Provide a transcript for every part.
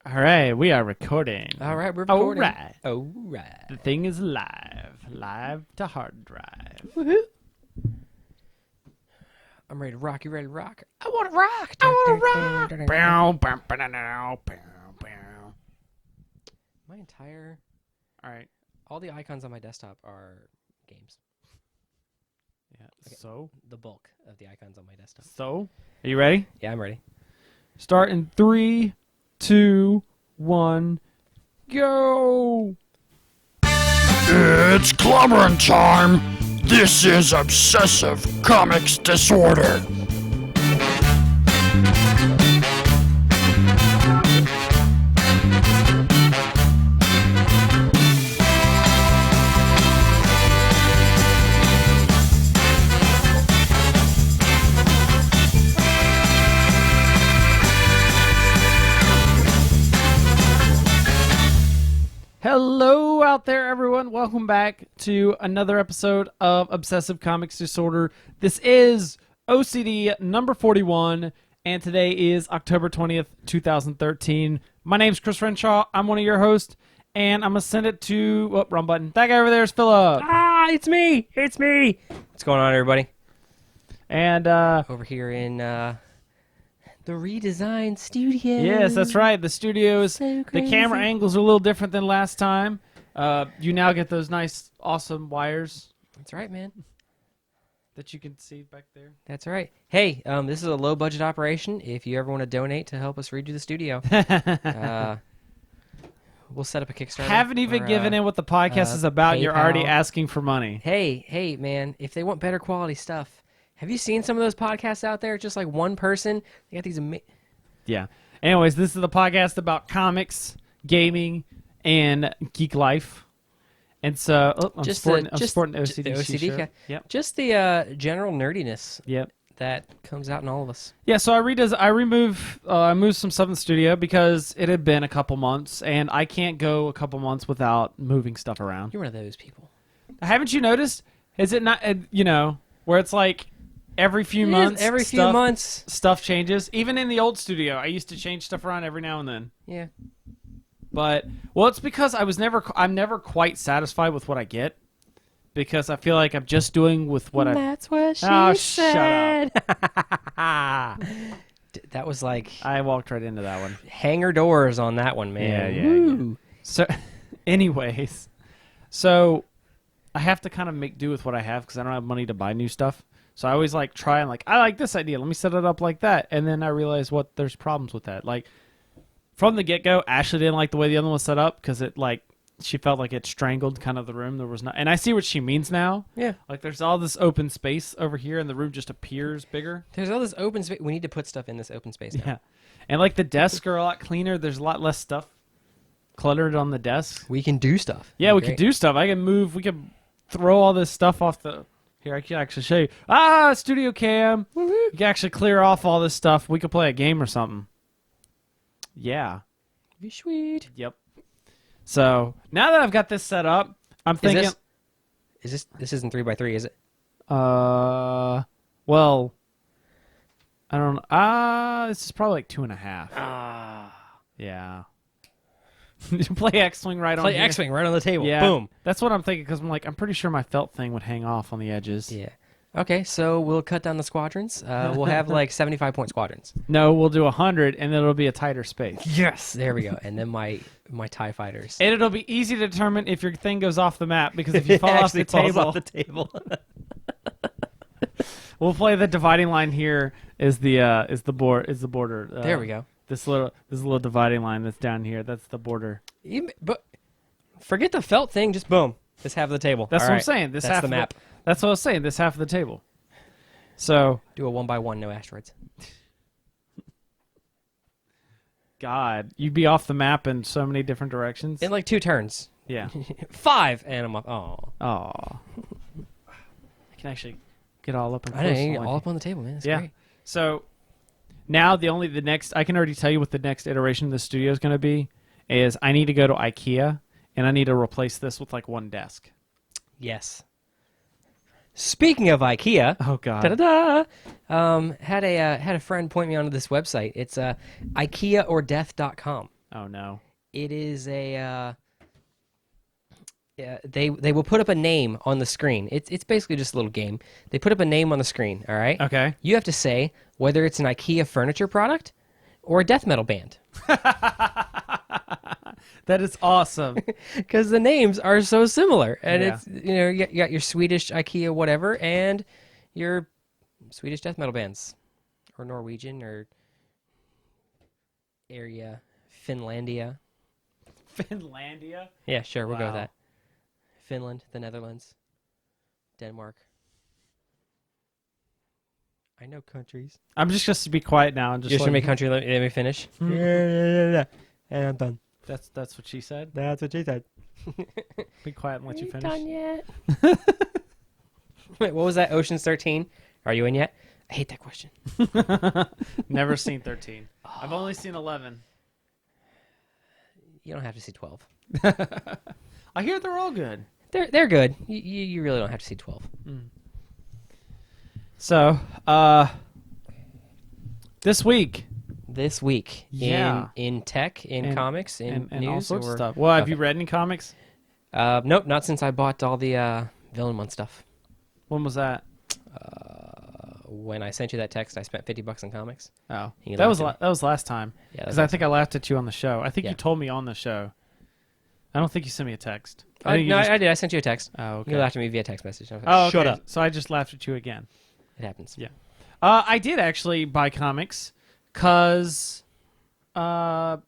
All right, we are recording. All right, we're recording. All right. All right. The thing is live to hard drive. Woohoo. I'm ready to rock. You ready to rock? I want to rock. I want to rock. Bow, bow, bow, bow, bow, bow. My entire, All right. all the icons on my desktop are games. Yeah. Okay. So, The bulk of the icons on my desktop. Are you ready? Yeah, I'm ready. Start in 3, 2, 1, go! It's clobbering time. This is Obsessive Comics Disorder. Hello out there, everyone. Welcome back to another episode of Obsessive Comics Disorder. This is OCD number 41, and today is October 20th, 2013. My name's Chris Renshaw. I'm one of your hosts, and I'm going to send it to... Oh, wrong button. That guy over there is Philip. Ah, it's me. It's me. What's going on, everybody? And, Over here in the redesigned studio. yes, that's right. The studios, So the camera crazy. angles are a little different than last time. You now get those nice, awesome wires That's right, man. that you can see back there. That's right. Hey, this is a low-budget operation. If you ever want to donate to help us redo the studio, we'll set up a Kickstarter. Haven't even or, given in what the podcast is about, and you're already PayPal. asking for money. Hey, man, if they want better quality stuff, have you seen some of those podcasts out there? Just like one person, they got these Yeah. Anyways, this is the podcast about comics, gaming, and geek life. And so, I'm sporting the OCD, the OCD shirt. ca- Yep. just the general nerdiness Yep. that comes out in all of us. Yeah, so I moved some stuff in the studio because it had been a couple months, and I can't go a couple months without moving stuff around. You're one of those people. Haven't you noticed? Is it not, where it's like every few months, stuff changes? Even in the old studio, I used to change stuff around every now and then. Yeah. But, it's because I'm never quite satisfied with what I get, because I feel like I'm just doing with what That's what she Oh, said. shut That was like I walked right into that one. hanger doors on that one, man. Yeah. Woo. So, anyways, I have to kind of make do with what I have because I don't have money to buy new stuff. So I always try and I like this idea. Let me set it up like that. And then I realize there's problems with that. Like from the get-go, Ashley didn't like the way the other one was set up because she felt like it strangled kind of the room. There was not, and I see what she means now. Yeah. Like there's all this open space over here and the room just appears bigger. There's all this open space. We need to put stuff in this open space now. Yeah. And the desks are a lot cleaner. There's a lot less stuff cluttered on the desk. We can do stuff. Yeah, we Great. could do stuff. I can move. We could throw all this stuff off the... Here, I can actually show you. Studio cam. Woo-hoo. You can actually clear off all this stuff. We could play a game or something. Yeah. Be sweet. Yep. So, now that I've got this set up, I'm thinking... This isn't 3x3, is it? Well... I don't know. This is probably 2.5. Yeah. Play X-Wing right on Play here. X-Wing right on the table. Yeah. Boom. That's what I'm thinking, because I'm pretty sure my felt thing would hang off on the edges. Yeah. Okay, so we'll cut down the squadrons. We'll have 75-point squadrons. No, we'll do 100, and then it'll be a tighter space. Yes. There we go. And then my TIE fighters. And it'll be easy to determine if your thing goes off the map, because if you fall off the table, we'll play the dividing line here is the border. There we go. This little dividing line that's down here, that's the border. But forget the felt thing. Just boom. This half of the table. That's All what I'm right. saying. This That's half the of map. That's what I was saying. This half of the table. So Do a 1x1, no asteroids. God, you'd be off the map in so many different directions. In 2 turns. Yeah. 5, and I'm off. Oh. Oh. I can actually get all up and I close. know, all up on the table, man. That's Yeah. great. So now the next, I can already tell you what the next iteration of the studio is going to be, is I need to go to IKEA and I need to replace this with one desk. Yes. Speaking of IKEA, Oh God. da-da-da, had a friend point me onto this website. It's IKEAOrDeath.com. Oh no. It is a. Yeah, they will put up a name on the screen. It's basically just a little game. They put up a name on the screen. All right. Okay. You have to say whether it's an IKEA furniture product or a death metal band. That is awesome. Because the names are so similar, and Yeah. it's you got your Swedish IKEA whatever and your Swedish death metal bands, or Norwegian or area Finlandia. Finlandia? Yeah, sure, we'll go with Wow. that. Finland, the Netherlands, Denmark. I know countries. I'm just going to be quiet now and just Just let me country. Let me finish. Yeah. And I'm done. That's what she said. That's what she said. Be quiet and let you Ain't finish. done yet. Wait, what was that? Ocean's 13. Are you in yet? I hate that question. Never seen 13. I've only seen 11. You don't have to see 12. I hear they're all good. They're good. You really don't have to see 12. So, this week This week Yeah. in tech, in And- comics, in and news, all sorts or of stuff. Well, have Okay. you read any comics? Nope, not since I bought all the Villain Month stuff. When was that? When I sent you that text, I spent $50 on comics. Oh, You that was laughed that was last time. Yeah, Because I think I laughed at you on the show. I think Yeah. you told me on the show. I don't think you sent me a text. I think you just- did. I sent you a text. Oh, okay. You laughed at me via text message. I was like, Oh, okay. shut up. So I just laughed at you again. It happens. Yeah. I did actually buy comics because I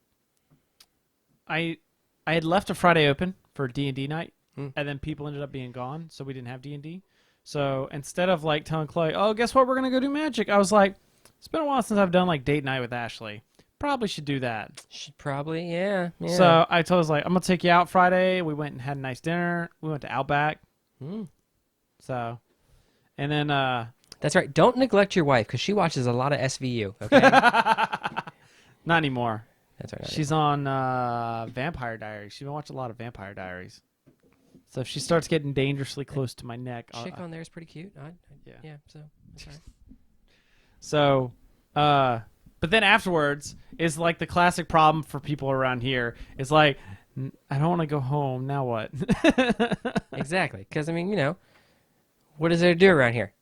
had left a Friday open for D&D night, and then people ended up being gone, so we didn't have D&D. So instead of like telling Chloe, "Oh, guess what? We're gonna go do Magic," I was like, "It's been a while since I've done like date night with Ashley. Probably should do that." Should probably, yeah. So I told her like, "I'm gonna take you out Friday." We went and had a nice dinner. We went to Outback. So, and then That's right. Don't neglect your wife because she watches a lot of SVU. Okay. not anymore. That's right. She's on Vampire Diaries. She's been watching a lot of Vampire Diaries. So if she starts getting dangerously close to my neck, Chick on there is pretty cute. Yeah. Yeah. So that's all right. So, but then afterwards is like the classic problem for people around here. Is like, I don't want to go home. Now what? Exactly. Because I mean, what is there to do around here?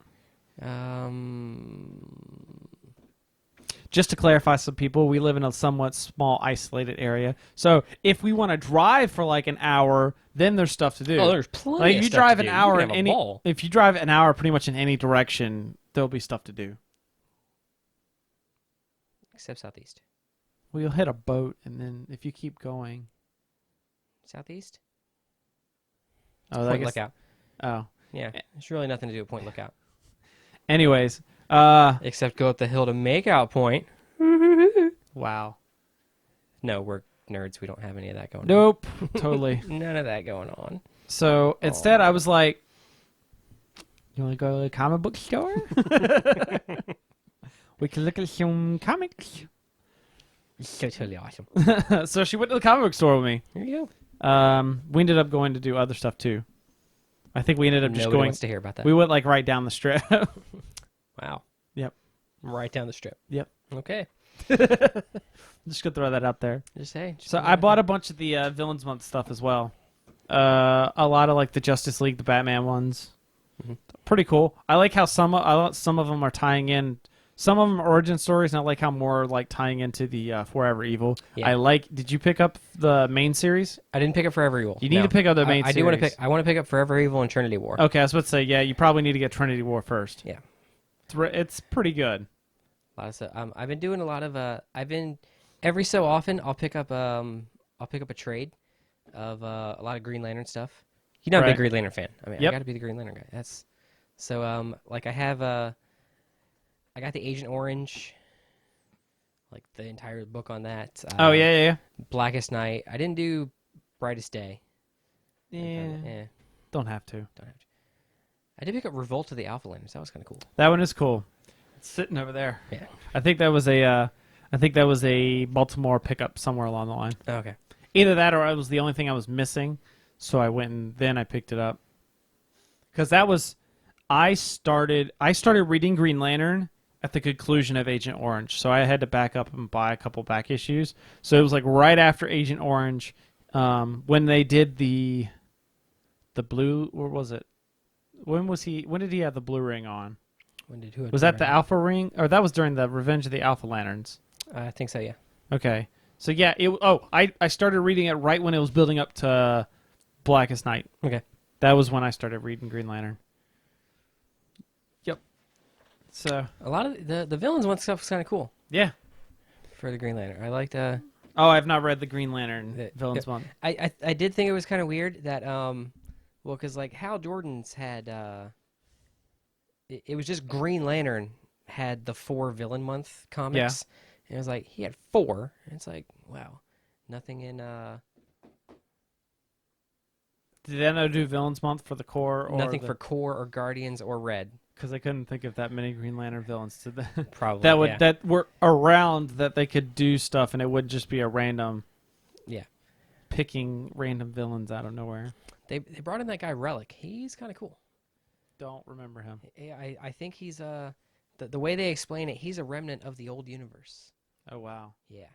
Just to clarify, some people, we live in a somewhat small, isolated area. So if we want to drive for like an hour, then there's stuff to do. Oh, there's plenty. Like of if you stuff drive to an do. hour You in can have a any, ball. if you drive an hour pretty much in any direction, there'll be stuff to do. Except southeast. Well, you'll hit a boat, and then if you keep going, Southeast. oh, I Point guess, Lookout. oh. Yeah. There's really nothing to do at Point Lookout Anyways, except go up the hill to Makeout Point. wow. No, we're nerds. We don't have any of that going Nope, totally. on. None of that going on. So instead, I was like, "You want to go to the comic book store? We can look at some comics." It's totally awesome. So she went to the comic book store with me. Here you We ended up going to do other stuff too. I think we ended up go. just Nobody going. wants to hear about that. We went like right down the strip. Wow. Yep. Right down the strip. Yep. Okay. Just gonna throw that out there. Just say. So I bought a bunch of the Villains Month stuff as well. A lot of like the Justice League, the Batman ones. Pretty cool. I like how some of them are tying in. Some of them are origin stories, and I like how more like tying into the Forever Evil. Yeah. Did you pick up the main series? I didn't pick up Forever Evil. You need to pick up the main I do want to series. pick. I want to pick up Forever Evil and Trinity War. Okay, I was about to say, yeah, you probably need to get Trinity War first. Yeah. It's pretty good. A lot of stuff. I've been doing a lot of. I've been every so often I'll pick up a trade of a lot of Green Lantern stuff. I'm a Right. big Green Lantern fan. I mean, Yep. I got to be the Green Lantern guy. That's so. Like I have I got the Agent Orange. Like the entire book on that. Oh yeah. Blackest Night. I didn't do Brightest Day. Yeah. Don't have to. Don't have to. I did pick up Revolt of the Alpha Lanterns. That was kind of cool. That one is cool. It's sitting over there. Yeah. I think that was a Baltimore pickup somewhere along the line. Okay. Either that or it was the only thing I was missing, so I went and then I picked it up. Because I started reading Green Lantern at the conclusion of Agent Orange, so I had to back up and buy a couple back issues. So it was like right after Agent Orange, when they did the blue, or was it? When did he have the blue ring on? Who Was that the Alpha ring, or that was during the Revenge of the Alpha Lanterns? I think so. Yeah. Okay, so yeah, I started reading it right when it was building up to Blackest Night. Okay. That was when I started reading Green Lantern. Yep. So A lot of the villains one stuff was kind of cool yeah. for the Green Lantern. I liked. Oh, I've not read the Green Lantern The- Villains one. I did think it was kind of weird that well, because like Hal Jordan's had it was just Green Lantern had the 4 villain month comics. And it was like he had 4. And it's like, wow. Nothing in Did they not do Villains Month for the core? Or nothing for Core or Guardians or Red. Because I couldn't think of that many Green Lantern villains to that Probably. that were around that they could do stuff and it wouldn't just be a random picking random villains out of nowhere. They brought in that guy Relic. He's kind of cool. Don't remember him. I think he's the way they explain it, he's a remnant of the old universe. Oh wow. Yeah.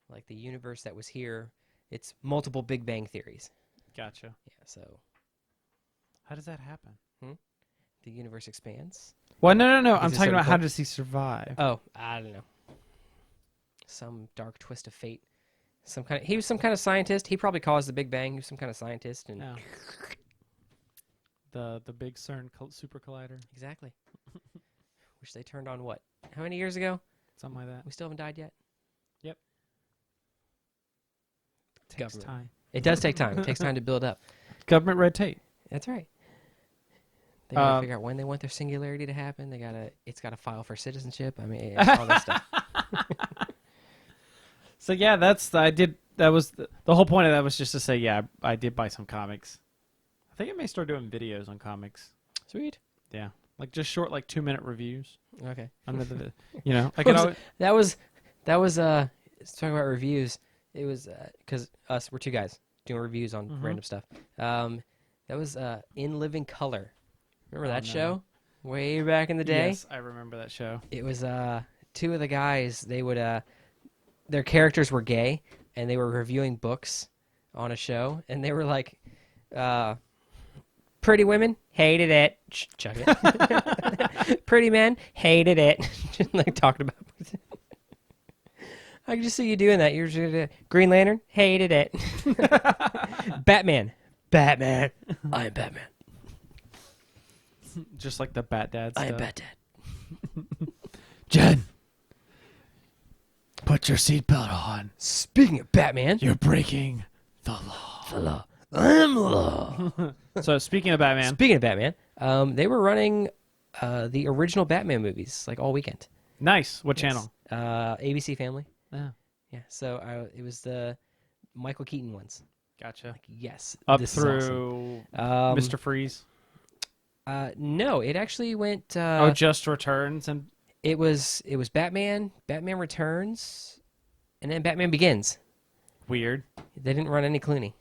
Like the universe that was here, it's multiple Big Bang theories. Gotcha. Yeah, so How does that happen? the universe expands. Well, no. I'm Is it talking certain about how point? does he survive? Oh, I don't know. Some dark twist of fate. He was some kind of scientist. He probably caused the Big Bang. He was some kind of scientist and Yeah. The big CERN super collider, exactly. Which they turned on what? How many years ago? something like that. We still haven't died yet. Takes Government. time. It does take time. It takes time to build up. Government red tape. That's right. They gotta figure out when they want their singularity to happen. It's gotta file for citizenship. I mean, it's all that stuff. So yeah, that was the whole point of that was just to say, yeah, I did buy some comics. I think I may start doing videos on comics. Sweet. Yeah, like just short, like 2-minute reviews. Okay. Under the, I could always, That was talking about reviews. It was because we're 2 guys doing reviews on random stuff. That was In Living Color. Remember that no. show? Way back in the day. Yes, I remember that show. It was 2 of the guys. They would their characters were gay, and they were reviewing books on a show, and they were like, "Pretty women hated it." Chuck it. Pretty men hated it. Just like talking about. I can just see you doing that. You're just, Green Lantern hated it. Batman. I'm Batman. Just like the Bat Dad stuff. I'm Batman. Jen, put your seatbelt on. Speaking of Batman, You're breaking the law. I'm law. So speaking of Batman, Speaking of Batman, they were running the original Batman movies like all weekend. nice. What Yes. channel? ABC Family. Yeah, Yeah, so it was the Michael Keaton ones. gotcha. Yes, Up this is awesome. through Mr. Mr. Freeze. No, it actually went. Just Returns and It was Batman, Batman Returns, and then Batman Begins. weird. They didn't run any Clooney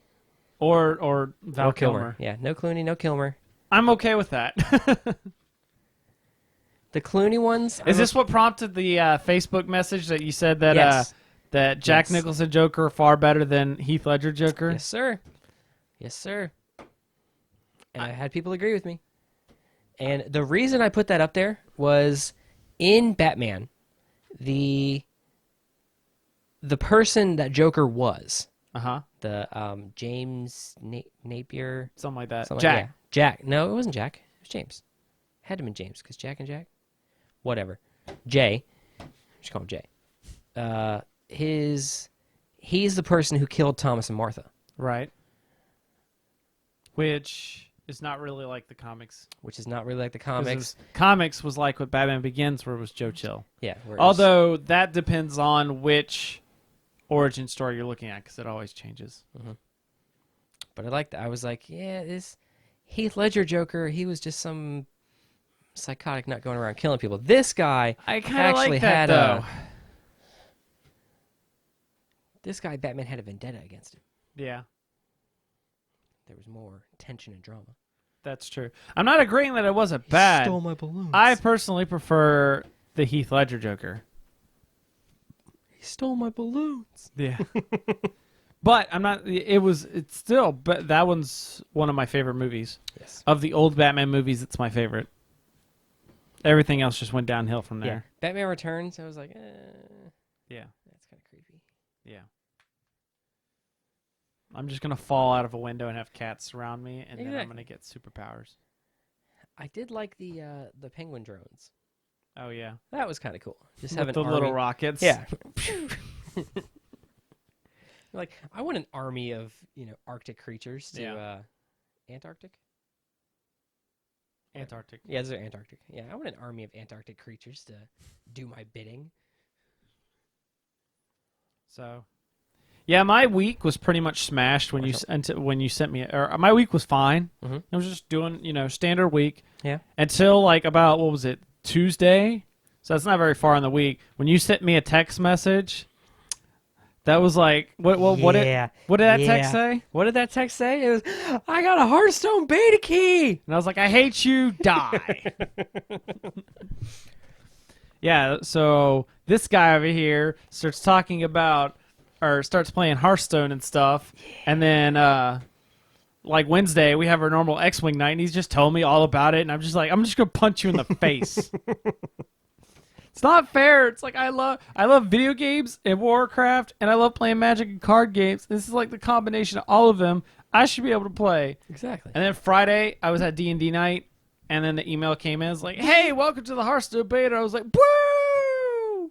Or Val or Kilmer. Yeah, no Clooney, no Kilmer. I'm okay with that. The Clooney ones. Is this what prompted the Facebook message that you said that Yes. that Jack Yes. Nicholson Joker are far better than Heath Ledger Joker? Yes, sir. Yes, sir. And I had people agree with me. And the reason I put that up there was in Batman, the person that Joker was, Uh-huh. the James Napier, Something like that. something Jack. yeah. Jack. No, it wasn't Jack. It was James. Had to be James because Jack and Jack. Whatever. Jay. Just call him Jay. He's the person who killed Thomas and Martha, Right. Which is not really like the comics. which is not really like the 'Cause it comics. was- comics was like what Batman Begins, where it was Joe Chill. Yeah. where it was- Although that depends on which origin story you're looking at, because it always changes. But I liked that. I was like, yeah, this Heath Ledger Joker, he was just some psychotic nut going around killing people. This guy I kind of actually like that, had though. this guy Batman had a vendetta against him. Yeah, There was more tension and drama. that's true. I'm not agreeing that it wasn't bad. Stole my balloons. I personally prefer the Heath Ledger Joker. He stole my balloons. Yeah. But I'm not. It's still. But that one's one of my favorite movies. Yes. Of the old Batman movies, it's my favorite. Everything else just went downhill from Yeah. there. Batman Returns. I was like, Yeah. that's kind of creepy. Yeah. I'm just gonna fall out of a window and have cats surround me, and then I'm Exactly. gonna get superpowers. I did like the penguin drones. Oh yeah. That was kind of cool. Just With have an the army. little rockets. Yeah. Like, I want an army of, Arctic creatures to Antarctic? Antarctic. Yeah, those are Antarctic. Yeah, I want an army of Antarctic creatures to do my bidding. So, yeah, my week was pretty much smashed when you sent me. Or my week was fine. Mhm. I was just doing standard week. Yeah. Until like about what was it, Tuesday? So that's not very far in the week. When you sent me a text message, that was like what did that text say? What did that text say? It was, I got a Hearthstone beta key. And I was like, I hate you, die. Yeah, so this guy over here starts talking about, or starts playing Hearthstone and stuff, and then like Wednesday we have our normal X-Wing night, and he's just telling me all about it, and I'm just like, I'm just gonna punch you in the face. It's not fair. It's like I love video games and Warcraft, and I love playing Magic and card games. This is like the combination of all of them. I should be able to play. Exactly. And then Friday I was at D&D night, and then the email came in. It's like, hey, welcome to the Hearthstone beta. I was like, woo!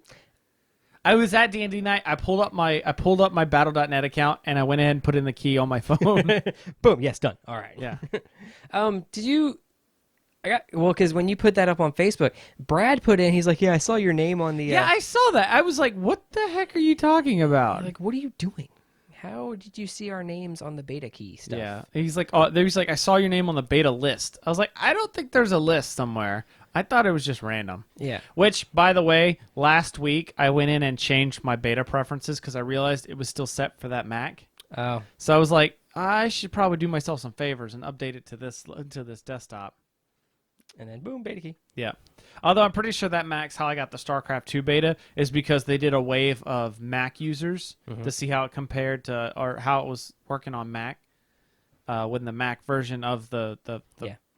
I was at D&D night. I pulled up my Battle.net account, and I went ahead and put in the key on my phone. Boom. Yes, done. All right. Yeah. Did you? Because when you put that up on Facebook, Brad put in. He's like, yeah, I saw your name on the. Yeah, I saw that. I was like, what the heck are you talking about? Like, what are you doing? How did you see our names on the beta key stuff? Yeah. He's like, I saw your name on the beta list. I was like, I don't think there's a list somewhere. I thought it was just random. Yeah. Which, by the way, last week I went in and changed my beta preferences because I realized it was still set for that Mac. Oh. So I was like, I should probably do myself some favors and update it to this desktop. And then boom, beta key. Yeah. Although I'm pretty sure that Mac's how I got the StarCraft 2 beta is because they did a wave of Mac users to see how it compared to, or how it was working on Mac when the Mac version of the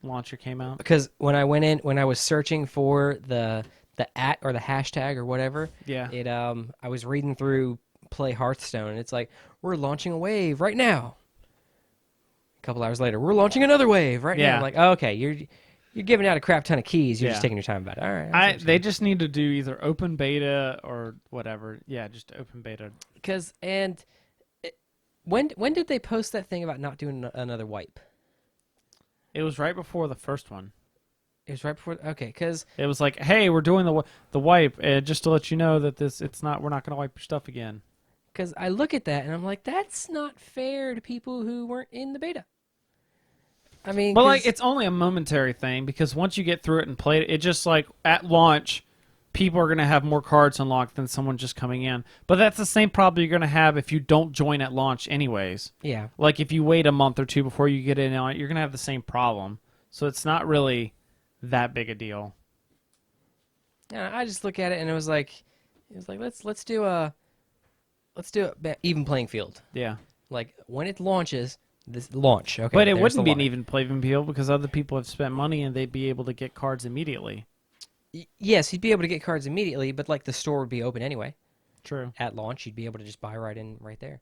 launcher came out. Because when I went in, when I was searching for the @ or the hashtag or whatever, Yeah. I was reading through Play Hearthstone, and it's like, we're launching a wave right now. A couple hours later, we're launching another wave right now. I'm like, oh, okay, you're giving out a crap ton of keys. You're just taking your time about it. All right. They just need to do either open beta or whatever. Yeah, just open beta. When did they post that thing about not doing another wipe? It was right before the first one. It was right before. Okay, because It was like, hey, we're doing the wipe, just to let you know that we're not going to wipe your stuff again. I look at that and I'm like, that's not fair to people who weren't in the beta. I mean, But like, it's only a momentary thing because once you get through it and play it, it just like at launch, people are going to have more cards unlocked than someone just coming in. But that's the same problem you're going to have if you don't join at launch anyways. yeah. Like if you wait a month or two before you get in on it, you're going to have the same problem. So it's not really that big a deal. Yeah, I just look at it and it was like let's do a even playing field. Yeah. Like when it launches, this launch. Okay, But it there's wouldn't the be an line. even playing field because other people have spent money and they'd be able to get cards immediately. Yes, you'd be able to get cards immediately, but like the store would be open anyway. True. At launch, you'd be able to just buy right there.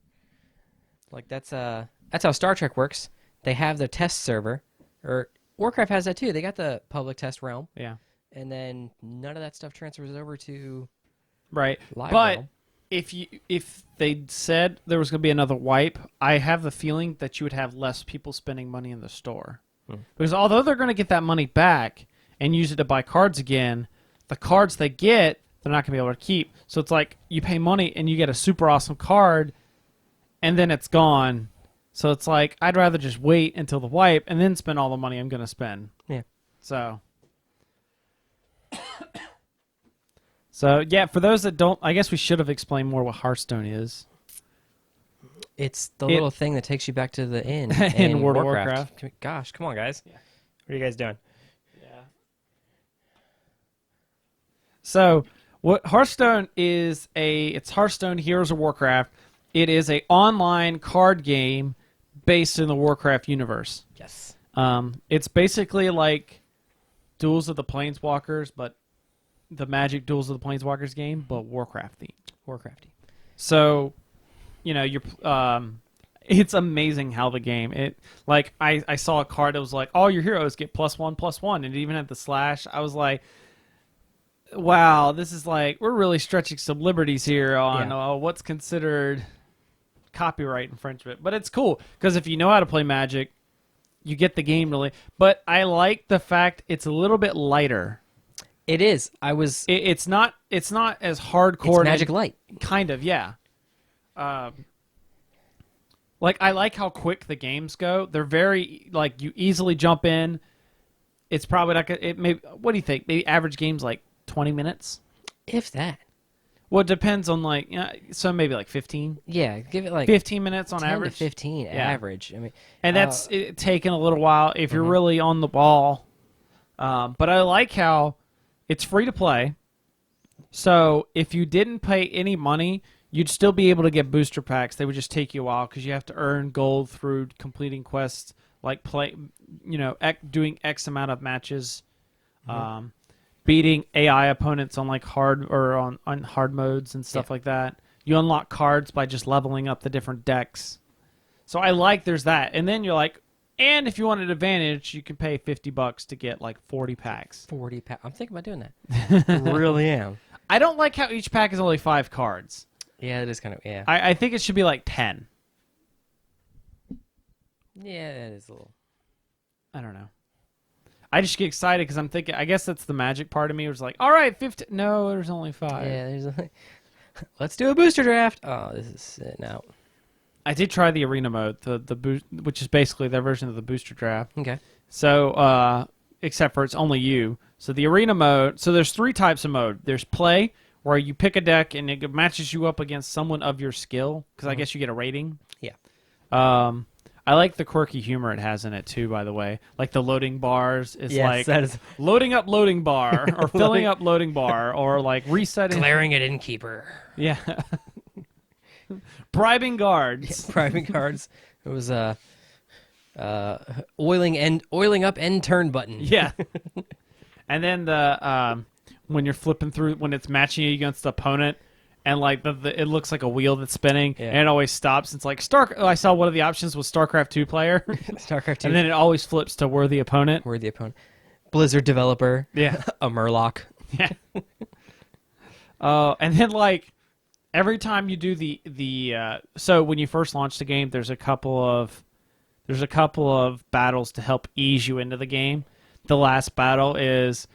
Like that's how Star Trek works. They have the test server, or Warcraft has that too. They got the public test realm, Yeah. and then none of that stuff transfers over to Right. live But realm. if they said there was going to be another wipe, I have the feeling that you would have less people spending money in the store. Because although they're going to get that money back and use it to buy cards again, the cards they get, they're not going to be able to keep. So it's like you pay money and you get a super awesome card and then it's gone. So it's like I'd rather just wait until the wipe and then spend all the money I'm going to spend. Yeah. So yeah, for those that don't, I guess we should have explained more what Hearthstone is. It's the little thing that takes you back to the inn In World of Warcraft. Gosh, come on, guys. Yeah. What are you guys doing? Yeah. So what Hearthstone is it's Hearthstone Heroes of Warcraft. It is a online card game based in the Warcraft universe. Yes. It's basically like Duels of the Planeswalkers, but the Magic Duels of the Planeswalkers game, but Warcraft themed. Warcrafty. So, you're it's amazing how the game I saw a card that was like all your heroes get +1/+1, and it even had the slash. I was like, wow, this is like we're really stretching some liberties here on what's considered copyright infringement. But it's cool because if you know how to play Magic, you get the game really. But I like the fact it's a little bit lighter. It is. It's not as hardcore. It's Magic Light. Kind of, yeah. Like I like how quick the games go. They're very like you easily jump in. It's probably like what do you think? Maybe average games like 20 minutes. If that. Well, it depends on so maybe like 15. Yeah, give it like 15 minutes on 10 average. to 15 average. I mean, and that's taking a little while if you're really on the ball. But I like how it's free to play. So if you didn't pay any money, you'd still be able to get booster packs. They would just take you a while because you have to earn gold through completing quests, like doing X amount of matches, beating AI opponents on like hard or on hard modes and stuff like that. You unlock cards by just leveling up the different decks. So I like there's that, and then you're like, and if you want an advantage, you can pay $50 to get like 40 packs. 40 packs. I'm thinking about doing that. Really am. I don't like how each pack is only 5 cards. Yeah, it is kind of I think it should be like 10. Yeah, that is a little. I don't know. I just get excited because I'm thinking. I guess that's the magic part of me. Was like, all right, 50. No, there's only 5. Yeah, there's. Let's do a booster draft. Oh, this is sitting out. I did try the arena mode, which is basically their version of the booster draft. Okay. So, except for it's only you. So the arena mode. So there's 3 types of mode. There's play, where you pick a deck and it matches you up against someone of your skill, because I guess you get a rating. Yeah. I like the quirky humor it has in it too, by the way. Like the loading bars is that is loading up loading bar or filling up loading bar or like resetting. glaring at innkeeper. Yeah. Bribing guards. Bribing cards. It was oiling up end turn button. Yeah. And then the when you're flipping through when it's matching you against the opponent. And like it looks like a wheel that's spinning, and it always stops. It's like I saw one of the options was StarCraft 2 player, StarCraft 2, and then it always flips to worthy opponent. Worthy opponent, Blizzard developer, Yeah, a Murloc. Yeah. And then like every time you do the so when you first launch the game, there's a couple of battles to help ease you into the game. The last battle is.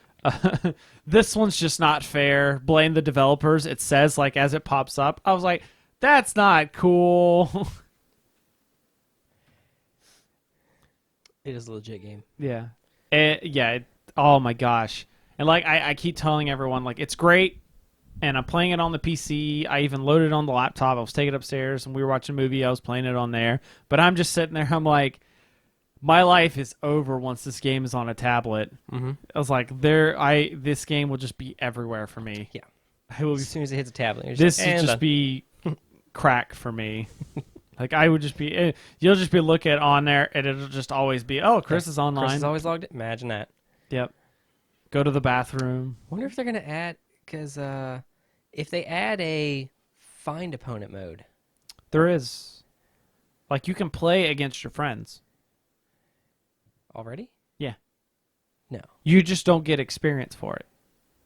This one's just not fair. Blame the developers. It says like as it pops up. I was like, that's not cool. It is a legit game. Yeah. Oh my gosh. And like I keep telling everyone like it's great. And I'm playing it on the PC. I even loaded it on the laptop. I was taking it upstairs and we were watching a movie. I was playing it on there. But I'm just sitting there. I'm like, my life is over once this game is on a tablet. Mm-hmm. I was like, this game will just be everywhere for me. Yeah. As soon as it hits a tablet, this would just be crack for me. Like I would just be, you'll just be looking on there, and it'll just always be, oh, Chris is online. Chris is always logged in. Imagine that. Yep. Go to the bathroom. Wonder if they're gonna add because if they add a find opponent mode, there is, like, you can play against your friends. Already? Yeah. No. You just don't get experience for it.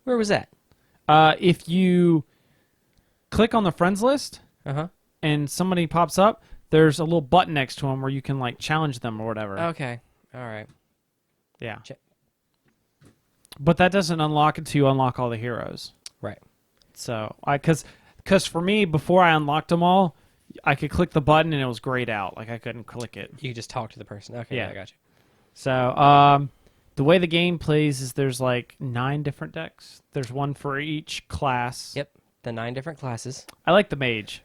Where was that? If you click on the friends list and somebody pops up, there's a little button next to them where you can like challenge them or whatever. Okay. All right. Yeah. But that doesn't unlock until you unlock all the heroes. Right. So because for me, before I unlocked them all, I could click the button and it was grayed out. Like I couldn't click it. You just talk to the person. Okay. Yeah, I got you. So, the way the game plays is there's like 9 different decks. There's one for each class. Yep, the 9 different classes. I like the mage.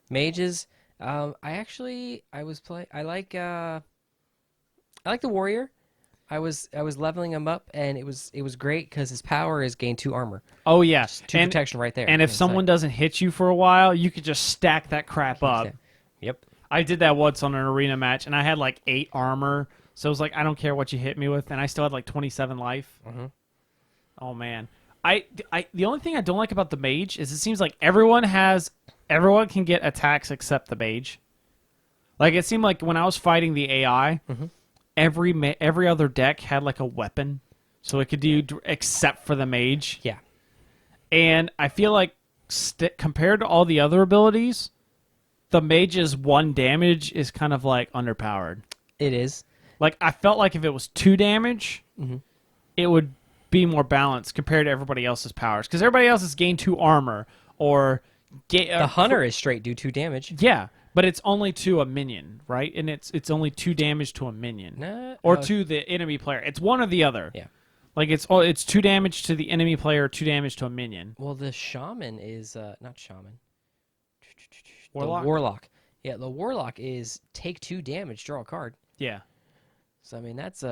Mages. I like the warrior. I was leveling him up, and it was great because his power is gain 2 armor, Oh yeah, 2 protection right there. and if It's someone like, doesn't hit you for a while, you could just stack that crap up. Yep. I did that once on an arena match, and I had like 8 armor, so it was like I don't care what you hit me with, and I still had like 27 life. Mm-hmm. Oh man, the only thing I don't like about the mage is it seems like everyone can get attacks except the mage. Like it seemed like when I was fighting the AI, every other deck had like a weapon, so it could do except for the mage. Yeah. And I feel like compared to all the other abilities, the mage's 1 damage is kind of like underpowered. It is. Like I felt like if it was 2 damage, it would be more balanced compared to everybody else's powers, because everybody else has gained 2 armor or The hunter is straight do 2 damage. Yeah, but it's only to a minion, right? And it's only 2 damage to a minion or to the enemy player. It's one or the other. Yeah. Like it's 2 damage to the enemy player, 2 damage to a minion. Well, the shaman is not shaman. Warlock? The warlock. Yeah, the warlock is take 2 damage, draw a card. Yeah. So I mean that's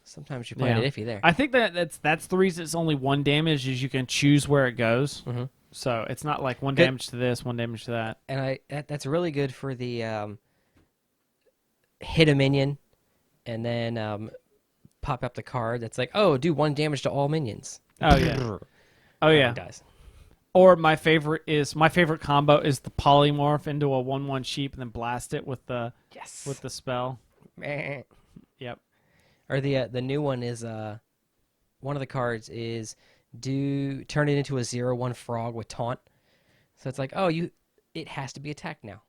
sometimes you're playing it iffy there. I think that's the reason it's only 1 damage is you can choose where it goes. Mm-hmm. So it's not like 1 damage to this, 1 damage to that. And that's really good for the hit a minion and then pop up the card that's like, oh, do 1 damage to all minions. Oh yeah. Oh yeah. Guys. Or my favorite combo is the polymorph into a 1/1 sheep and then blast it with the spell. Meh. Yep. Or the new one is one of the cards is turn it into a 0/1 frog with taunt. So it's like, oh, it has to be attacked now.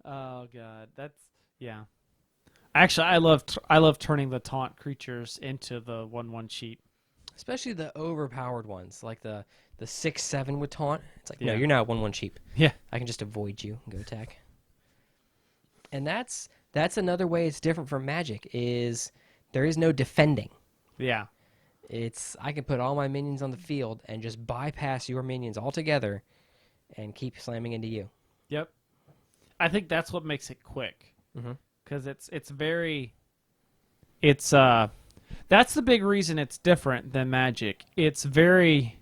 Oh god, yeah. Actually, I love turning the taunt creatures into the 1/1 sheep. Especially the overpowered ones, like the 6/7 with taunt. It's like, no, Yeah. you're not 1/1 sheep. Yeah. I can just avoid you and go attack. And that's another way it's different from Magic is there is no defending. Yeah. I can put all my minions on the field and just bypass your minions altogether and keep slamming into you. Yep. I think that's what makes it quick. Mhm. Because that's the big reason it's different than Magic. It's very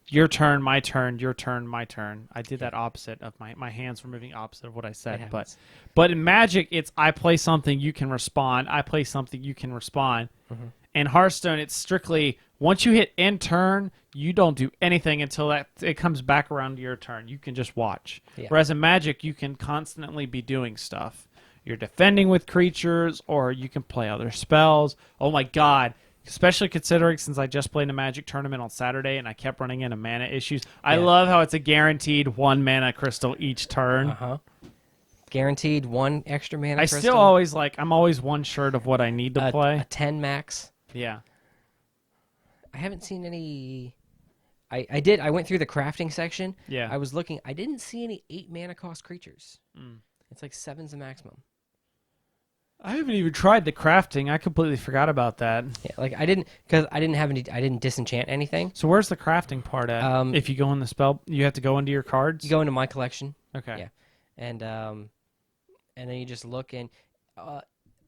your turn, my turn, your turn, my turn. I did that opposite of my hands were moving opposite of what I said. But in Magic, it's I play something, you can respond. I play something, you can respond. Mm-hmm. In Hearthstone, it's strictly once you hit end turn, you don't do anything until it comes back around to your turn. You can just watch. Yeah. Whereas in Magic, you can constantly be doing stuff. You're defending with creatures, or you can play other spells. Oh my god. Especially considering since I just played a Magic tournament on Saturday and I kept running into mana issues. I love how it's a guaranteed 1 mana crystal each turn. Uh-huh. Guaranteed 1 extra mana crystal. Still always I'm always 1 short of what I need to play. A 10 max. Yeah. I haven't seen any... I went through the crafting section. Yeah. I was looking. I didn't see any 8 mana cost creatures. Mm. It's like 7's the maximum. I haven't even tried the crafting. I completely forgot about that. Yeah, like I didn't disenchant anything. So where's the crafting part at? If you go in the spell, you have to go into your cards? You go into my collection. Okay. Yeah. And then you just look and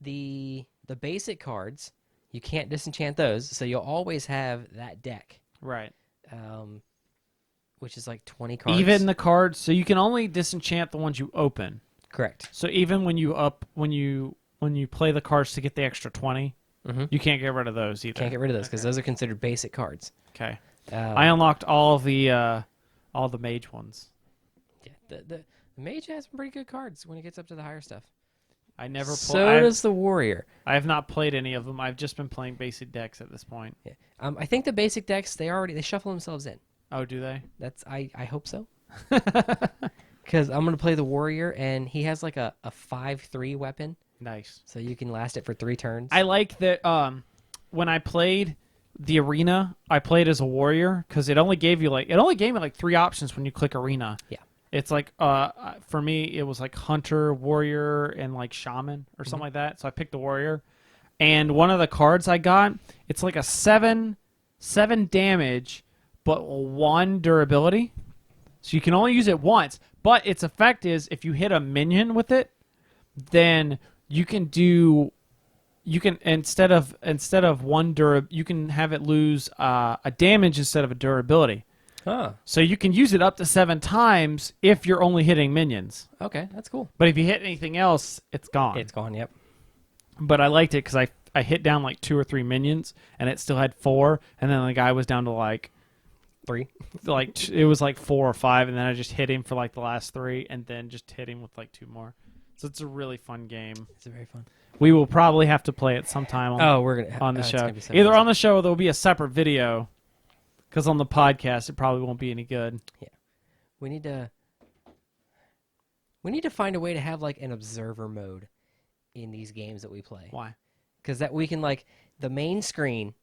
the basic cards, you can't disenchant those, so you'll always have that deck. Right. Which is like 20 cards. Even the cards, so you can only disenchant the ones you open. Correct. So even when you play the cards to get the extra 20, you can't get rid of those either. Can't get rid of those because those are considered basic cards. Okay. I unlocked all the mage ones. Yeah, the mage has some pretty good cards when it gets up to the higher stuff. I never played. So does the warrior. I have not played any of them. I've just been playing basic decks at this point. Yeah. I think the basic decks they shuffle themselves in. Oh, do they? I hope so. Because I'm gonna play the warrior and he has like a 5/3 weapon. Nice. So you can last it for 3 turns. I like that. When I played the arena, I played as a warrior because it only gave me like 3 options when you click arena. Yeah. It's like for me it was like hunter, warrior, and like shaman or something like that. So I picked the warrior, and one of the cards I got, it's like a 7 damage, but 1 durability. So you can only use it once, but its effect is if you hit a minion with it, then you can do you can instead of one you can have it lose a damage instead of a durability. Huh. So you can use it up to 7 times if you're only hitting minions. Okay, that's cool. But if you hit anything else, it's gone. It's gone. Yep. But I liked it because I hit down like 2 or 3 minions and it still had 4, and then the guy was down to like 3. it was like 4 or 5, and then I just hit him for like the last 3, and then just hit him with like 2 more. So it's a really fun game. It's very fun. We will probably have to play it sometime on the show. Either on the show or there will be a separate video. Because on the podcast, it probably won't be any good. Yeah, we need to find a way to have like an observer mode in these games that we play. Why? Because that we can like the main screen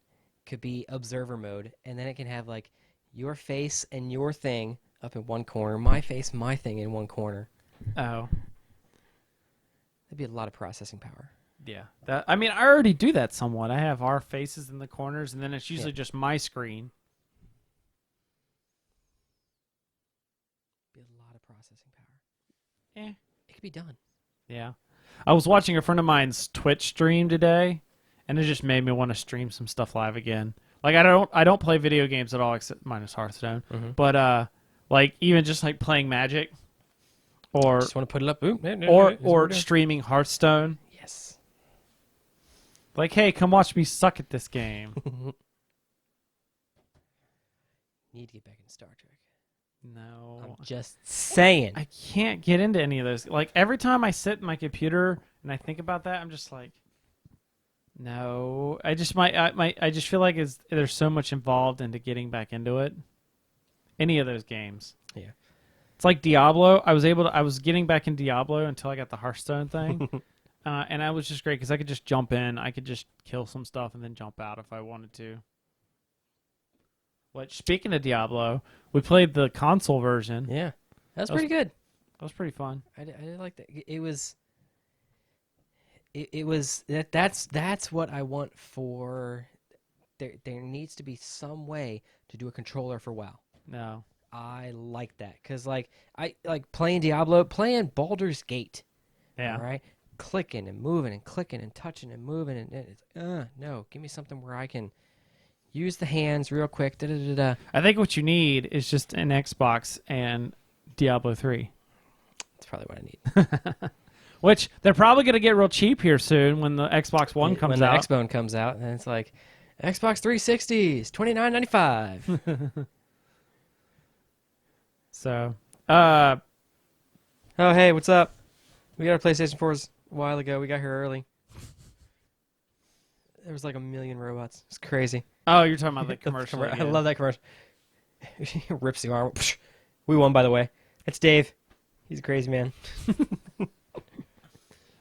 could be observer mode, and then it can have like your face and your thing up in one corner, my face, my thing in one corner. Oh, that'd be a lot of processing power. Yeah. I mean, I already do that somewhat. I have our faces in the corners, and then it's usually just my screen. Be a lot of processing power. Eh. It could be done. Yeah. I was watching a friend of mine's Twitch stream today, and it just made me want to stream some stuff live again. Like I don't play video games at all except minus Hearthstone. Mm-hmm. But like even just like playing Magic or Just want to put it up. Ooh, or streaming Hearthstone. Yes. Like, hey, come watch me suck at this game. Need to get back into Star Trek. No. I'm just saying. I can't get into any of those. Like every time I sit in my computer and I think about that, I'm just like, no. I just I just feel like there's so much involved into getting back into it. Any of those games. Yeah. It's like Diablo. I was getting back in Diablo until I got the Hearthstone thing. And I was just great because I could just jump in. I could just kill some stuff and then jump out if I wanted to. Which, speaking of Diablo, we played the console version. Yeah. That was pretty good. That was pretty fun. I did like that. It was that's what I want for there needs to be some way to do a controller for WoW. No. I like that cuz like I like playing Diablo, playing Baldur's Gate. Yeah. All right. Clicking and moving and clicking and touching and moving and it's no, give me something where I can use the hands real quick. I think what you need is just an Xbox and Diablo 3. That's probably what I need. Which they're probably going to get real cheap here soon when the Xbox One comes out. When the Xbone comes out, and it's like Xbox 360s, $29.95. So, oh hey, what's up? We got our PlayStation 4s a while ago. We got here early. There was like a million robots. It's crazy. oh, you're talking about the commercial. I love that commercial. Rips the arm. We won, by the way. It's Dave. He's a crazy man.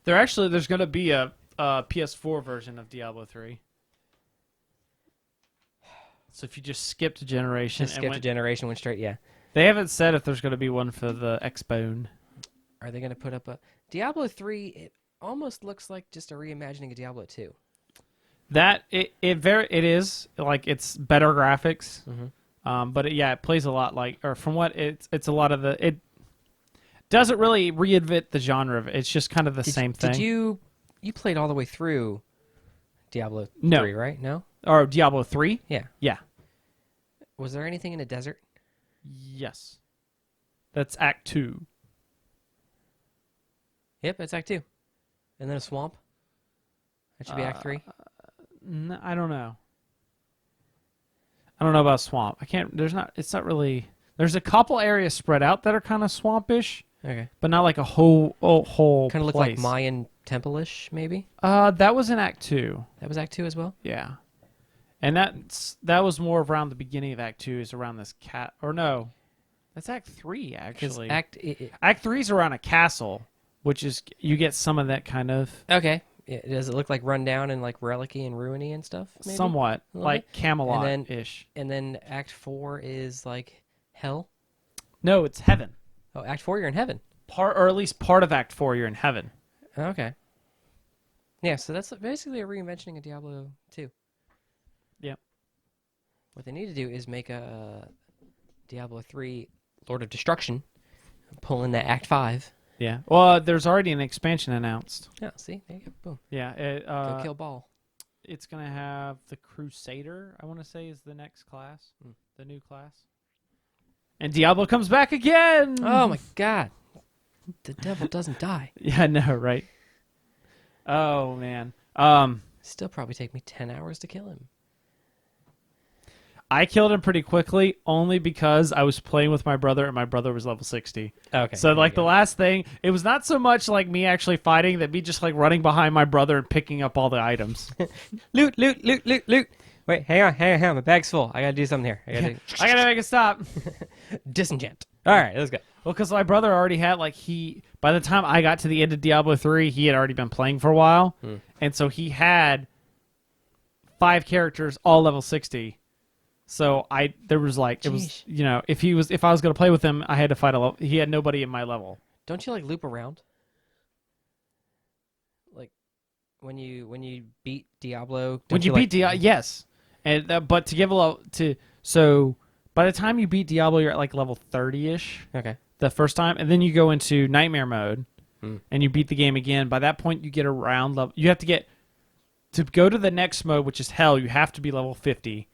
There's going to be a PS4 version of Diablo 3. So if you just skipped a generation, Went straight. Yeah. They haven't said if there's going to be one for the Xbone. Are they going to put up a Diablo 3? It almost looks like just a reimagining of Diablo 2. That it is like it's better graphics, but it plays a lot like, or from what it's a lot of it doesn't really reinvent the genre. It's just kind of the same thing. Did you played all the way through Diablo 3, No. right? No? Or Diablo 3? Yeah. Yeah. Was there anything in a desert? Yes. That's Act 2. Yep, that's Act 2. And then a swamp? That should be Act 3? I don't know. I don't know about swamp. It's not really, there's a couple areas spread out that are kind of swampish, Okay. but not like a whole Kind of look place. like Mayan temple-ish, maybe? That was in Act 2. That was Act 2 as well? Yeah. And that was more around the beginning of Act 2, is around this cat, or no. That's Act 3, actually. Act 3 is around a castle, which is, you get some of that kind of. Okay. Does it look like run down and like relic-y and ruiny and stuff? Maybe? Somewhat. Like Camelot-ish. And then Act 4 is like hell? No, it's heaven. Oh, Act 4, you're in heaven. Or at least part of Act 4, you're in heaven. Okay. Yeah, so that's basically a reinventioning of Diablo 2. Yep. What they need to do is make a Diablo 3 Lord of Destruction, pull in that Act 5. Yeah. Well, there's already an expansion announced. Yeah, see? There you go. Boom. Yeah. Go kill Ball. It's going to have the Crusader, I want to say, is the next class. Hmm. The new class. And Diablo comes back again! Oh, my God. The devil doesn't die. Yeah, I know, right? Oh, man. Still probably take me 10 hours to kill him. I killed him pretty quickly only because I was playing with my brother and my brother was level 60. Okay. So like the last thing, it was not so much like me actually fighting that me just like running behind my brother and picking up all the items. Loot. Wait, hang on. My bag's full. I gotta do something here. I gotta make a stop. Disenchant. All right, let's go. Well, because my brother already had by the time I got to the end of Diablo 3, he had already been playing for a while. And so he had 5 characters all level 60. So there was like, it was, you know, if I was going to play with him, I had to fight he had nobody in my level. Don't you like loop around? Like when you beat Diablo, yes. And but to give a level so by the time you beat Diablo, you're at like level 30-ish. Okay. The first time, and then you go into nightmare mode and you beat the game again. By that point, you get around level. You have to go to the next mode, which is hell, you have to be level 50.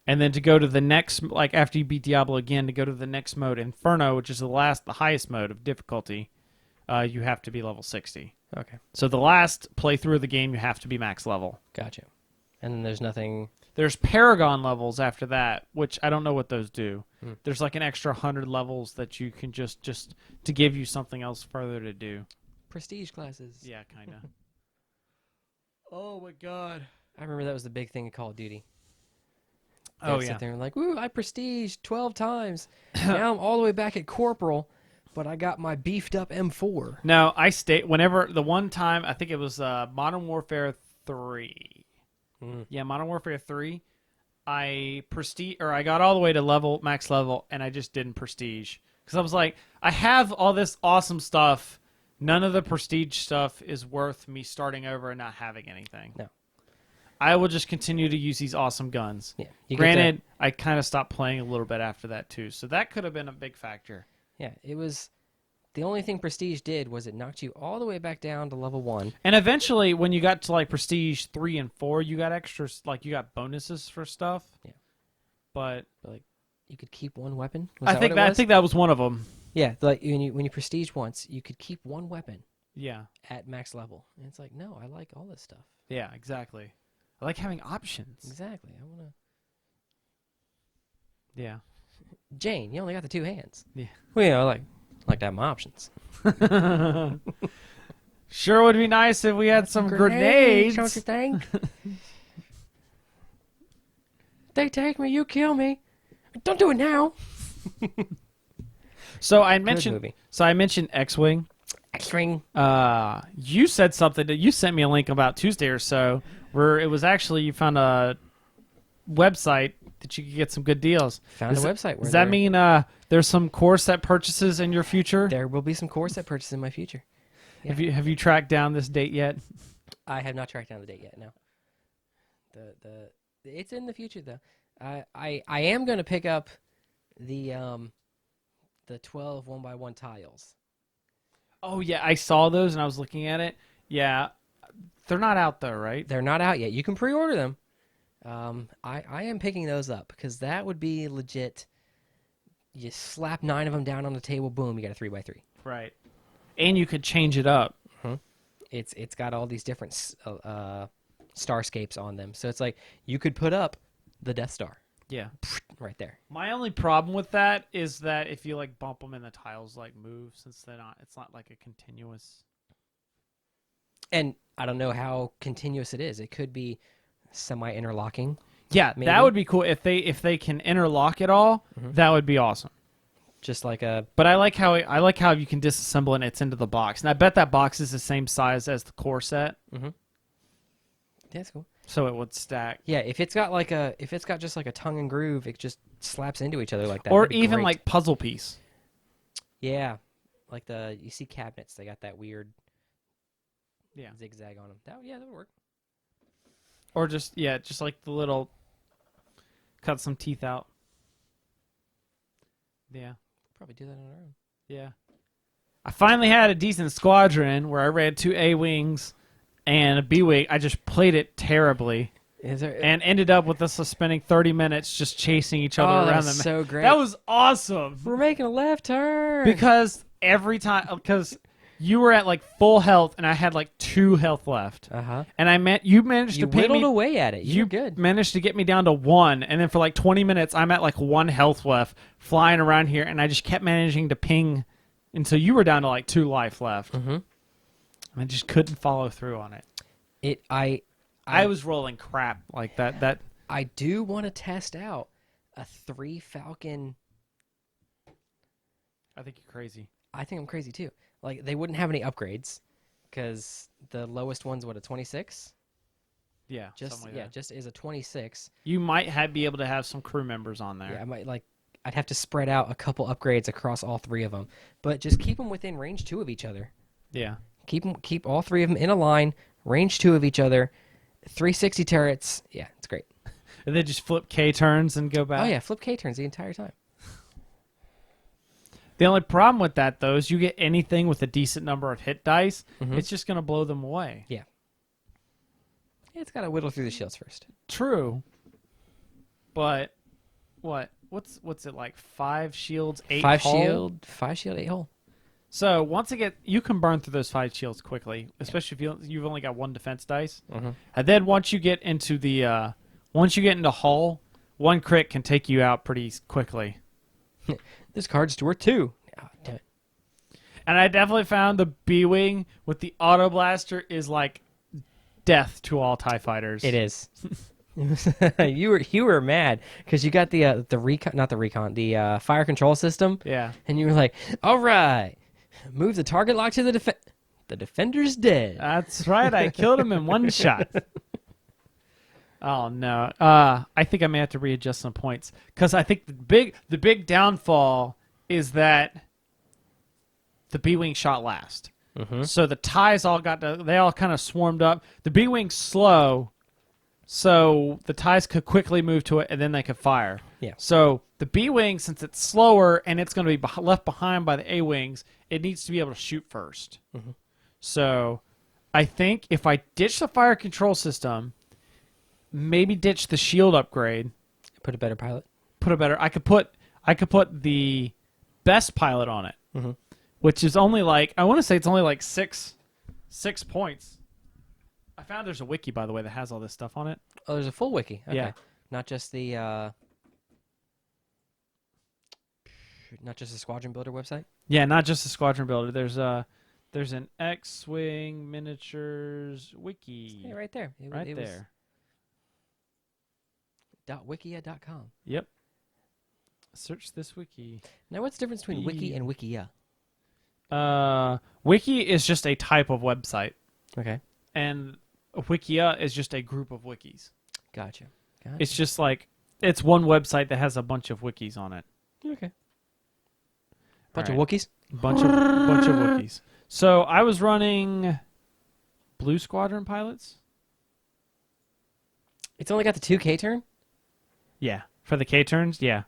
And then to go to the next, like after you beat Diablo again, to go to the next mode, Inferno, which is the highest mode of difficulty, you have to be level 60. Okay. So the last playthrough of the game, you have to be max level. Gotcha. And then there's nothing. There's Paragon levels after that, which I don't know what those do. There's like an extra 100 levels that you can just to give you something else further to do. Prestige classes. Yeah, kind of. Oh my god. I remember that was the big thing in Call of Duty. Oh, Sit yeah. there and like, woo, I prestige 12 times. Now I'm all the way back at Corporal, but I got my beefed up M4. No, I stayed whenever the one time I think it was Modern Warfare 3. Yeah, Modern Warfare 3. I got all the way to max level, and I just didn't prestige because I was like, I have all this awesome stuff. None of the prestige stuff is worth me starting over and not having anything. No. I will just continue to use these awesome guns. Yeah. Granted, I kind of stopped playing a little bit after that too, so that could have been a big factor. Yeah, it was. The only thing Prestige did was it knocked you all the way back down to level 1. And eventually, when you got to like Prestige 3 and 4, you got extras, like you got bonuses for stuff. Yeah. But like, you could keep one weapon. I think that was one of them. Yeah, like when you Prestige once, you could keep one weapon. Yeah. At max level, and it's like, no, I like all this stuff. Yeah, exactly. I like having options. Exactly. I wanna. Yeah. Jane, you only got the 2 hands. Yeah. Well, yeah, I like to have my options. Sure would be nice if we had some grenades. Don't you think? They take me, you kill me. Don't do it now. So I mentioned X-Wing. X-Wing. You said something that you sent me a link about Tuesday or so where it was actually you found a website that you could get some good deals. Found a website. Does that mean there's some core set purchases in your future? There will be some core set purchases in my future. Yeah. Have you tracked down this date yet? I have not tracked down the date yet. No. It's in the future though. I am going to pick up the 12 1x1 tiles. Oh yeah, I saw those and I was looking at it. Yeah, they're not out though, right? They're not out yet. You can pre-order them. I am picking those up because that would be legit. You slap 9 of them down on the table, boom, you got a 3x3. Right. And you could change it up. Mm-hmm. It's got all these different starscapes on them, so it's like you could put up the Death Star. Yeah. Right there. My only problem with that is that if you like bump them and the tiles like move, since it's not like a continuous. And I don't know how continuous it is. It could be semi-interlocking. Yeah, maybe. That would be cool if they can interlock it all. Mm-hmm. That would be awesome. Just like a. But I like how you can disassemble and it's into the box, and I bet that box is the same size as the core set. Mm-hmm. That's cool. So it would stack. Yeah, if it's got just like a tongue and groove, it just slaps into each other like that. Or even like puzzle piece. Yeah, like you see cabinets, they got that weird. Yeah. Zigzag on them. That would work. Or just like the little. Cut some teeth out. Yeah. Probably do that on our own. Yeah. I finally had a decent squadron where I ran 2 A wings and a B wing. I just played it terribly. And ended up with us spending 30 minutes just chasing each other around the map. So great. That was awesome. We're making a left turn. Because every time, because you were at like full health and I had like 2 health left. And you managed to pin me. You whittled away at it. You good. Managed to get me down to 1, and then for like 20 minutes, I'm at like 1 health left, flying around here, and I just kept managing to ping until you were down to like 2 life left. And I just couldn't follow through on it. I was rolling crap like that. I do want to test out a 3 Falcon. I think you're crazy. I think I'm crazy too. Like, they wouldn't have any upgrades because the lowest one's a 26. Yeah, just is a 26. You might be able to have some crew members on there. Yeah, I'd have to spread out a couple upgrades across all 3 of them, but just keep them within range 2 of each other. Yeah, keep all 3 of them in a line, range 2 of each other. 360 turrets. Yeah, it's great. And then just flip K turns and go back. Oh yeah, flip K turns the entire time. The only problem with that, though, is you get anything with a decent number of hit dice, it's just going to blow them away. Yeah. It's got to whittle through the shields first. True. But what's it like? 5 shields, 8 5 hull? 5 shield, 8 hull. So once you can burn through those 5 shields quickly, especially if you've only got 1 defense dice. And then once you get into hull, 1 crit can take you out pretty quickly. This card's worth 2. Oh, damn it. And I definitely found the B-Wing with the Auto Blaster is like death to all TIE fighters. It is. You were mad because you got the fire control system. Yeah. And you were like, all right, move the target lock to the defender's dead. That's right. I killed him in 1 shot. Oh no! I think I may have to readjust some points because I think the big downfall is that the B-Wing shot last. So the TIEs they all kind of swarmed up. The B-Wing's slow, so the TIEs could quickly move to it and then they could fire. Yeah. So the B-Wing, since it's slower and it's going to be left behind by the A-Wings, it needs to be able to shoot first. So I think if I ditch the fire control system. Maybe ditch the shield upgrade. Put a better pilot. I could put the best pilot on it, which is only like I want to say it's only like 6 points. I found there's a wiki, by the way, that has all this stuff on it. Oh, there's a full wiki. Okay. Yeah, not just the Squadron Builder website. Yeah, not just the Squadron Builder. There's an X-wing miniatures wiki. Yeah, right there. It there. .wikia.com. Yep. Search this wiki. Now, what's the difference between wiki and wikia? Wiki is just a type of website. Okay. And a wikia is just a group of wikis. Gotcha. It's just like it's one website that has a bunch of wikis on it. Okay. Bunch of Wookiees? Bunch of wikis. So I was running Blue Squadron pilots. It's only got the 2 K turn? Yeah. For the K turns, yeah.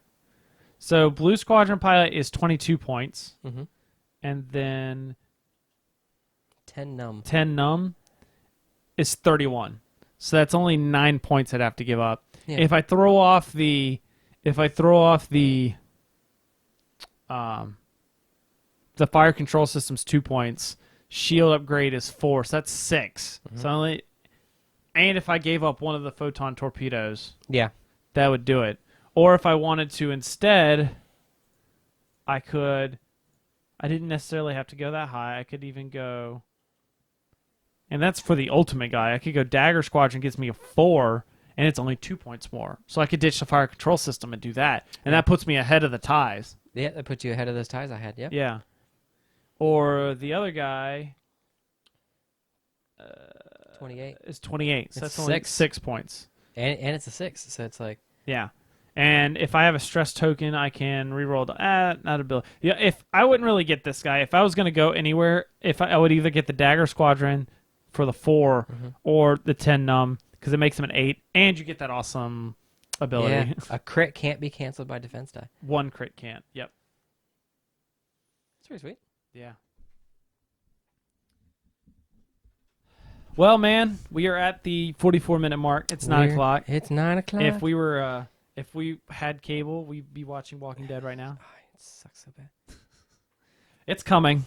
So Blue Squadron pilot is 22 points. And then 10 num. 10 num is 31. So that's only 9 points I'd have to give up. Yeah. If I throw off the fire control system's 2 points, shield upgrade is 4, so that's 6. So and if I gave up one of the photon torpedoes, yeah, that would do it. Or if I wanted to instead, I didn't necessarily have to go that high. I could even go, and that's for the ultimate guy. I could go Dagger Squadron, gives me a 4, and it's only 2 points more. So I could ditch the fire control system and do that, and that puts me ahead of the ties. Yeah, that puts you ahead of those ties I had. Yeah. Yeah. Or the other guy. 28 is 28. So it's that's only 6 points. And it's a 6, so it's like yeah. And if I have a stress token, I can reroll not ability. Yeah, if I wouldn't really get this guy. If I was going to go anywhere, I would either get the Dagger Squadron for the 4 or the 10 num because it makes him an 8, and you get that awesome ability. Yeah, a crit can't be canceled by defense die. 1 crit can't. Yep. That's pretty sweet. Yeah. Well, man, we are at the 44-minute mark. It's 9 o'clock. It's 9 o'clock. If we had cable, we'd be watching Walking Dead right now. It sucks so bad. It's coming.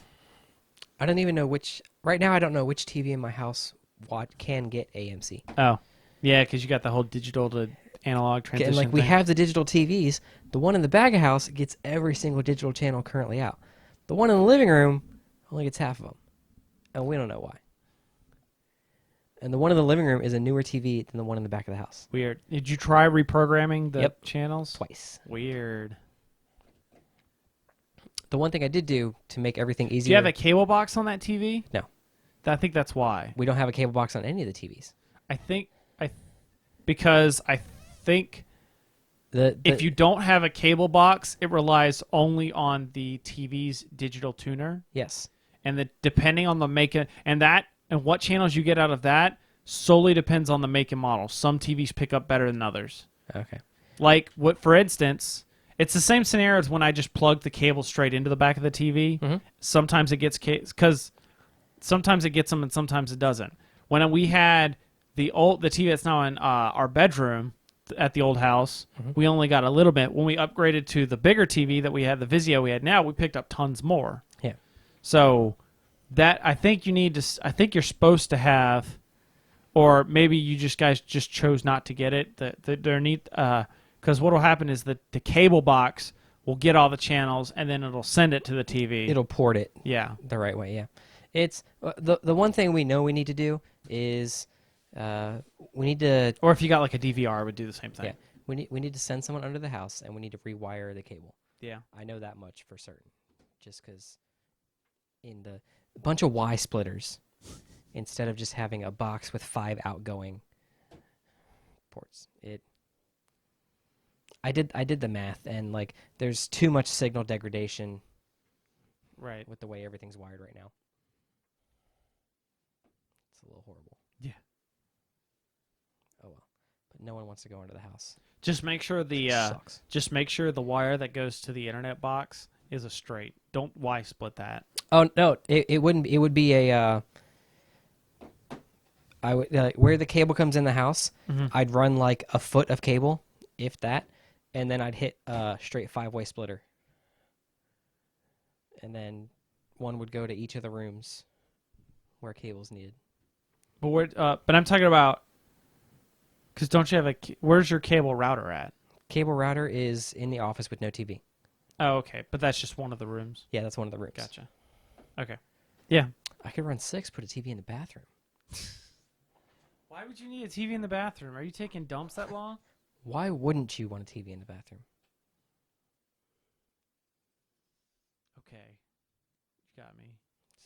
I don't even know which. Right now, I don't know which TV in my house can get AMC. Oh, yeah, because you got the whole digital to analog transition. And like we thing. have the digital TVs. The one in the back of house gets every single digital channel currently out. The one in the living room only gets half of them, and we don't know why. And the one in the living room is a newer TV than the one in the back of the house. Weird. Did you try reprogramming the channels? Twice. Weird. The one thing I did do to make everything easier. Do you have a cable box on that TV? No. I think that's why. We don't have a cable box on any of the TVs. Because I think if you don't have a cable box, it relies only on the TV's digital tuner. Yes. And depending on the make and what channels you get out of that solely depends on the make and model. Some TVs pick up better than others. Okay. Like for instance, it's the same scenario as when I just plug the cable straight into the back of the TV. Mm-hmm. Sometimes it gets because sometimes it gets them and sometimes it doesn't. When we had the TV that's now in our bedroom at the old house, we only got a little bit. When we upgraded to the bigger TV that we had, the Vizio we had now, we picked up tons more. Yeah. So that I think you're supposed to have, or maybe you guys just chose not to get it. Because what will happen is that the cable box will get all the channels and then it'll send it to the TV. It'll port it. Yeah. The right way. Yeah. It's the one thing we know we need to do is we need to. Or if you got like a DVR, it would do the same thing. Yeah. We need to send someone under the house and we need to rewire the cable. Yeah. I know that much for certain, just because in the bunch of Y splitters, instead of just having a box with 5 outgoing ports, I did the math, and like there's too much signal degradation, right, with the way everything's wired right now. It's a little horrible. Yeah. Oh well, but no one wants to go into the house. Just make sure Sucks. just make sure the wire that goes to the internet box is a straight. Don't Y split that. Oh no, it wouldn't. It would be a. I would where the cable comes in the house. Mm-hmm. I'd run like a foot of cable, if that, and then I'd hit a straight 5-way splitter. And then one would go to each of the rooms where cable's needed. But I'm talking about, because don't you have where's your cable router at? Cable router is in the office with no TV. Oh, okay, but that's just one of the rooms. Yeah, that's one of the rooms. Gotcha. Okay. Yeah. I could run 6, put a TV in the bathroom. Why would you need a TV in the bathroom? Are you taking dumps that long? Why wouldn't you want a TV in the bathroom? Okay. You got me.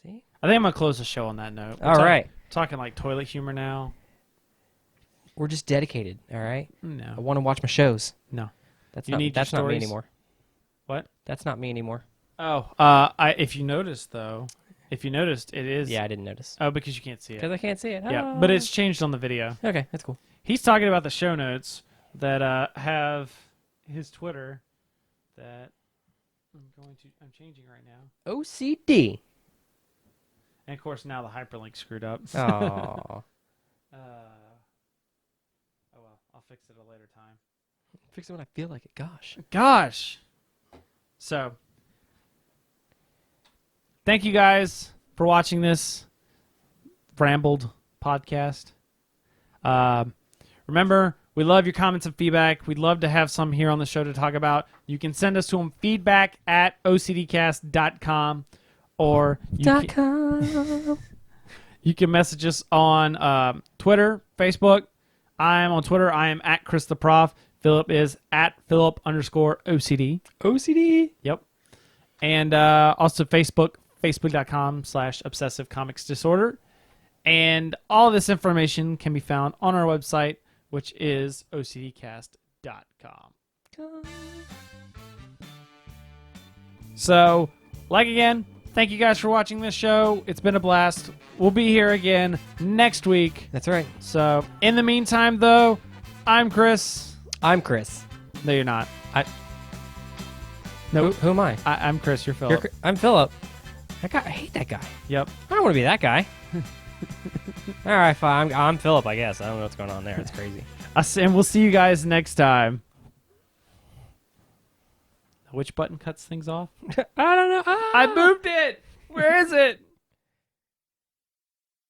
See? I think I'm going to close the show on that note. All right. Talking like toilet humor now. We're just dedicated, all right? I No. want to watch my shows. No. That's You not need that's your not me stories? anymore. What? That's not me anymore. Oh, if you noticed, it is... Yeah, I didn't notice. Oh, because you can't see it. Because I can't see it. Yeah, but it's changed on the video. Okay, that's cool. He's talking about the show notes that have his Twitter that I'm changing right now. OCD. And of course now the hyperlink screwed up. Oh. Oh well, I'll fix it at a later time. Fix it when I feel like it. Gosh. So, thank you guys for watching this rambled podcast. Remember, we love your comments and feedback. We'd love to have some here on the show to talk about. You can send us to them feedback@ocdcast.com or you can message us on Twitter, Facebook. I am on Twitter. I am at Chris the Prof. Philip is at Philip_OCD. OCD. Yep. And also Facebook, facebook.com/Obsessive Comics Disorder. And all this information can be found on our website, which is ocdcast.com. So, again, thank you guys for watching this show. It's been a blast. We'll be here again next week. That's right. So, in the meantime, though, I'm Chris. I'm Chris. No, you're not. No, who am I? I'm Chris. You're Philip. I'm Philip. That guy, I hate that guy. Yep. I don't want to be that guy. All right, fine. I'm Philip, I guess. I don't know what's going on there. It's crazy. And we'll see you guys next time. Which button cuts things off? I don't know. I moved it. Where is it?